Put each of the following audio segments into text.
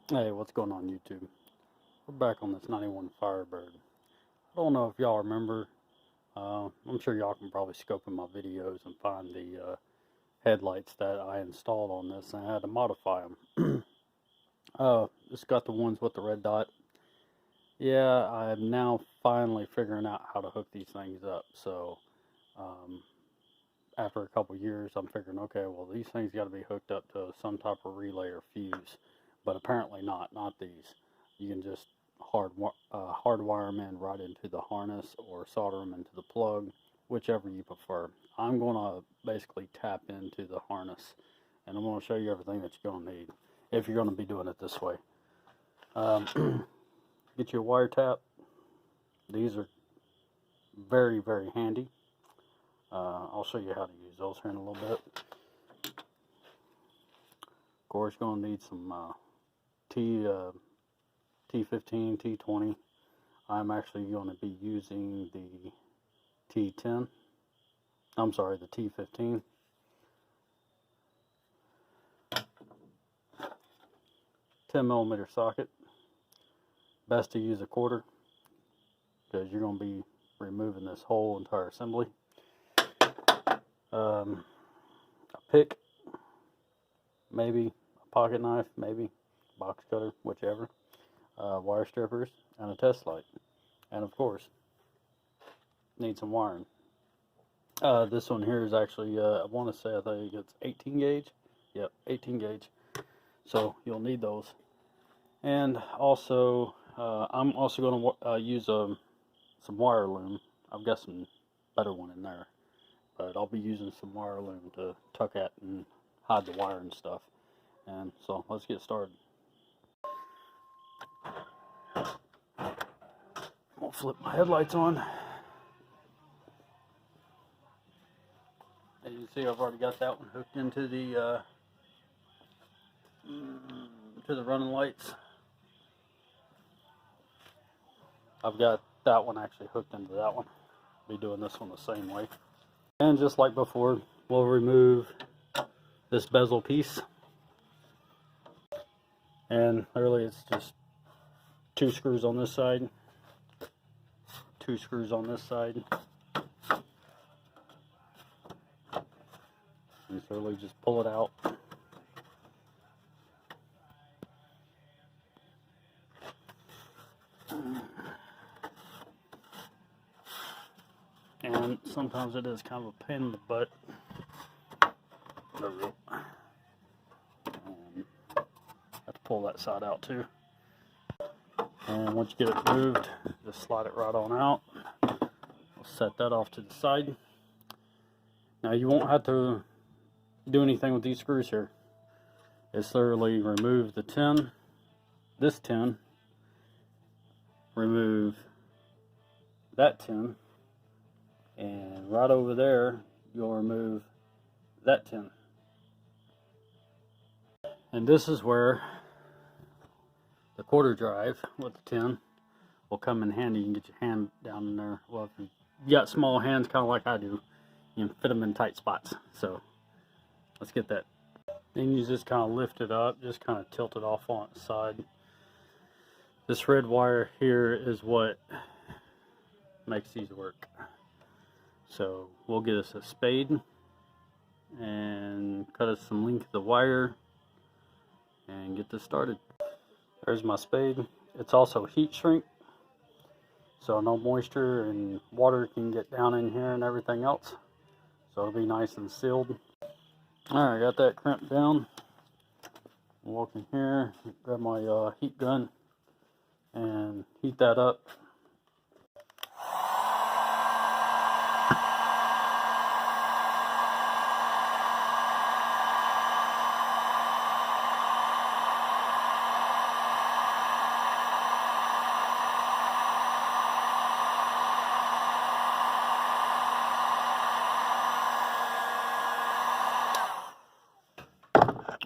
Hey, what's going on YouTube? We're back on this 91 Firebird. I don't know if y'all remember. I'm sure y'all can probably scope in my videos and find the headlights that I installed on this, and I had to modify them. It's got the ones with the red dot. Yeah, I'm now finally figuring out how to hook these things up. So after a couple years, I'm figuring, okay, well, these things got to be hooked up to some type of relay or fuse. But apparently not these. You can just hardwire them in right into the harness or solder them into the plug, whichever you prefer. I'm going to basically tap into the harness, and I'm going to show you everything that you're going to need if you're going to be doing it this way. Get your wire tap. These are very, very handy. I'll show you how to use those here in a little bit. Of course, you're going to need some T15, T20. I'm actually going to be using the T10. I'm sorry, the T15. 10mm socket. Best to use a quarter because you're going to be removing this whole entire assembly. A pick, maybe a pocket knife, maybe box cutter, whichever. Wire strippers and a test light, and of course need some wiring. This one here is actually I want to say I think it's 18 gauge. Yep, 18 gauge. So you'll need those. And also I'm also going to use some wire loom. I've got some better one in there, but I'll be using some wire loom to tuck at and hide the wire and stuff. And so let's get started. I'll flip my headlights on. As you can see, I've already got that one hooked into the running lights. I've got that one actually hooked into that one. I'll be doing this one the same way. And just like before, we'll remove this bezel piece. And really it's just 2 screws on this side, 2 screws on this side. And so really just pull it out. And sometimes it is kind of a pain in the butt. There we go. And have to pull that side out too. And once you get it moved, just slide it right on out. We'll set that off to the side. Now you won't have to do anything with these screws here. It's literally remove the tin, this tin, remove that tin, and right over there you'll remove that tin. And this is where the quarter drive with the tin will come in handy. You can get your hand down in there. Well, if you got small hands, kind of like I do, you can fit them in tight spots. So let's get that. Then you just kind of lift it up, just kind of tilt it off on its side. This red wire here is what makes these work. So we'll get us a spade and cut us some length of the wire and get this started. There's my spade. It's also heat shrink, so no moisture and water can get down in here and everything else. So it'll be nice and sealed. Alright, got that crimped down. Walk in here, grab my heat gun and heat that up.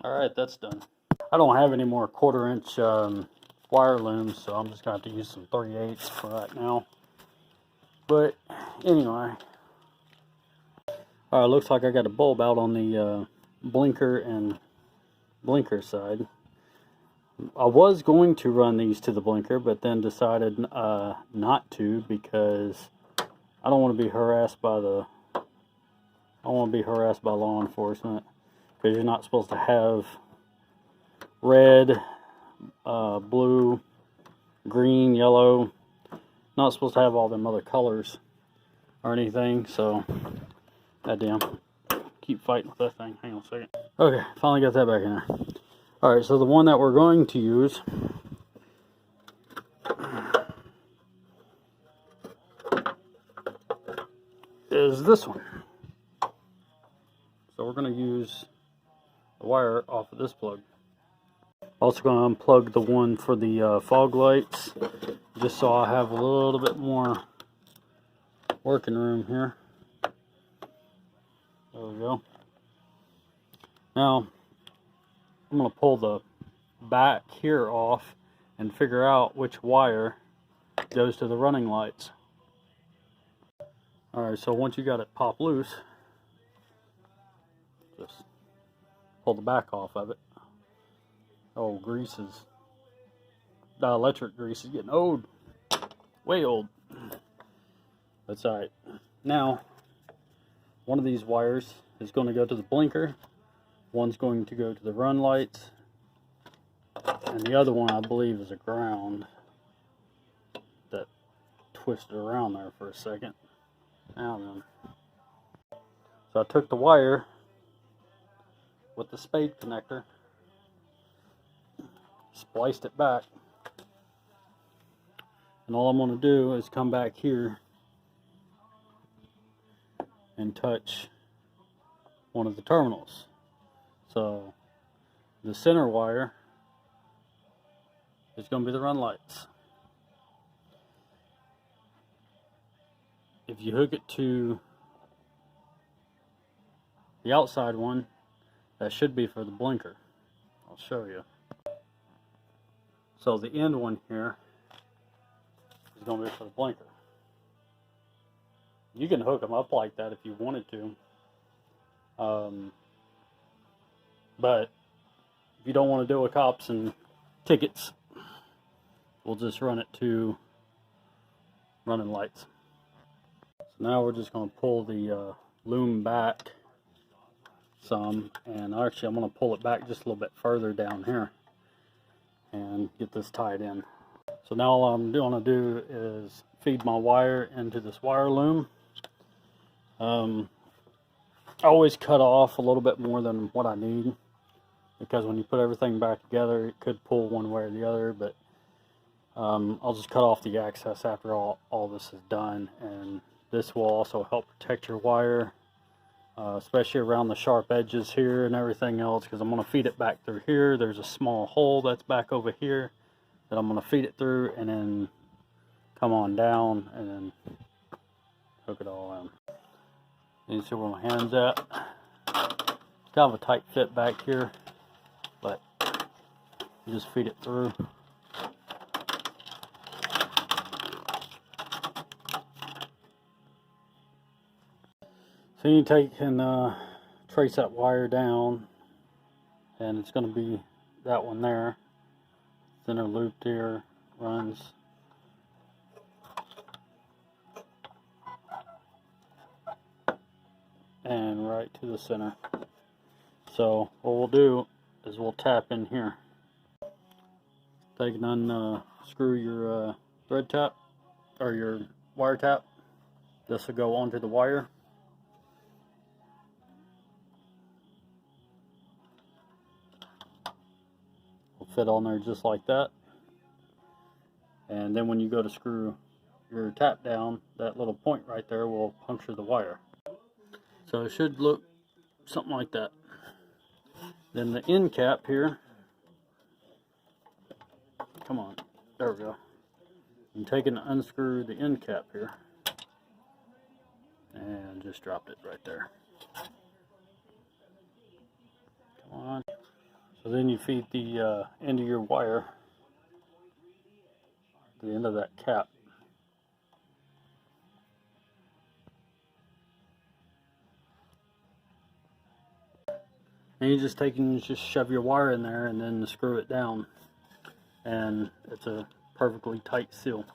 Alright, that's done. I don't have any more 1/4 inch wire looms, so I'm just going to have to use some 3/8 for right now. But anyway, alright, looks like I got a bulb out on the blinker and blinker side. I was going to run these to the blinker, but then decided not to, because I don't want to be harassed by law enforcement, because you're not supposed to have red, blue, green, yellow. Not supposed to have all them other colors or anything. So, goddamn, keep fighting with that thing. Hang on a second. Okay, finally got that back in there. All right, so the one that we're going to use is this one. So we're going to use the wire off of this plug. Also going to unplug the one for the fog lights, just so I have a little bit more working room here. There we go. Now I'm going to pull the back here off and figure out which wire goes to the running lights. Alright, so once you got it popped loose, just pull the back off of it. Oh, dielectric grease is getting old. Way old. That's alright. Now, one of these wires is going to go to the blinker, one's going to go to the run lights, and the other one I believe is a ground. That twisted around there for a second. Now then. So I took the wire with the spade connector, spliced it back, and all I'm going to do is come back here and touch one of the terminals. So the center wire is going to be the run lights. If you hook it to the outside one, that should be for the blinker. I'll show you. So the end one here is going to be for the blinker. You can hook them up like that if you wanted to. But if you don't want to deal with cops and tickets, we'll just run it to running lights. So now we're just going to pull the loom back some, and actually I'm going to pull it back just a little bit further down here and get this tied in. So now all I'm going to do is feed my wire into this wire loom. I always cut off a little bit more than what I need, because when you put everything back together it could pull one way or the other, but I'll just cut off the excess after all this is done, and this will also help protect your wire, especially around the sharp edges here and everything else, because I'm going to feed it back through here. There's a small hole that's back over here that I'm going to feed it through, and then come on down and then hook it all in. You see where my hand's at? It's kind of a tight fit back here, but you just feed it through. So you take and trace that wire down, and it's going to be that one there. Center loop here runs and right to the center. So what we'll do is we'll tap in here. Take and unscrew your thread tap or your wire tap. This will go onto the wire. Will fit on there just like that. And then when you go to screw your tap down, that little point right there will puncture the wire. So it should look something like that. Then the end cap here, come on, there we go. I'm taking and unscrew the end cap here, and just dropped it right there. Come on. So then you feed the end of your wire to the end of that cap. And you just take and just shove your wire in there and then screw it down. and it's a perfectly tight seal.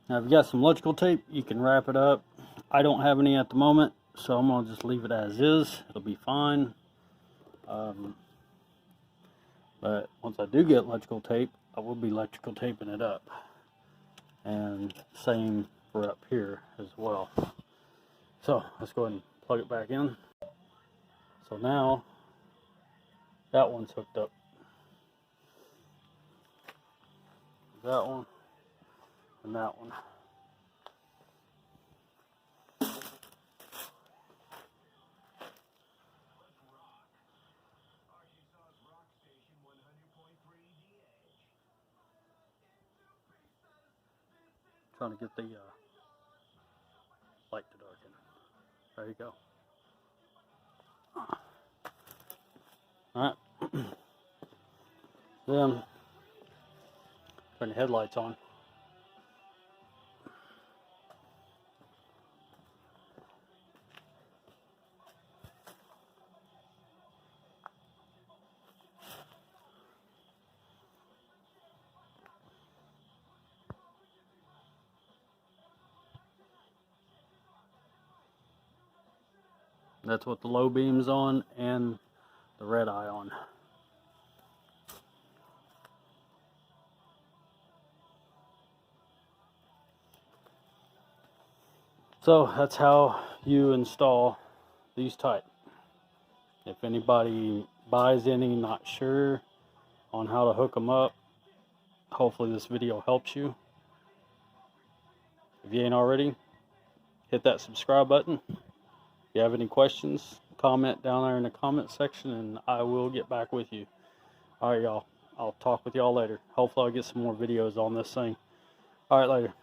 Now if you got some electrical tape, you can wrap it up. I don't have any at the moment, so I'm going to just leave it as is. It'll be fine. But once I do get electrical tape, I will be electrical taping it up. And same for up here as well. So let's go ahead and plug it back in. So now that one's hooked up. That one and that one. Trying to get the light to darken. There you go. Alright. Then turn the headlights on. That's what the low beam's on and the red eye on. So that's how you install these type. If anybody buys any, not sure on how to hook them up, hopefully this video helps you. If you ain't already, hit that subscribe button. If you have any questions, comment down there in the comment section and I will get back with you. Alright y'all, I'll talk with y'all later. Hopefully I'll get some more videos on this thing. Alright, later.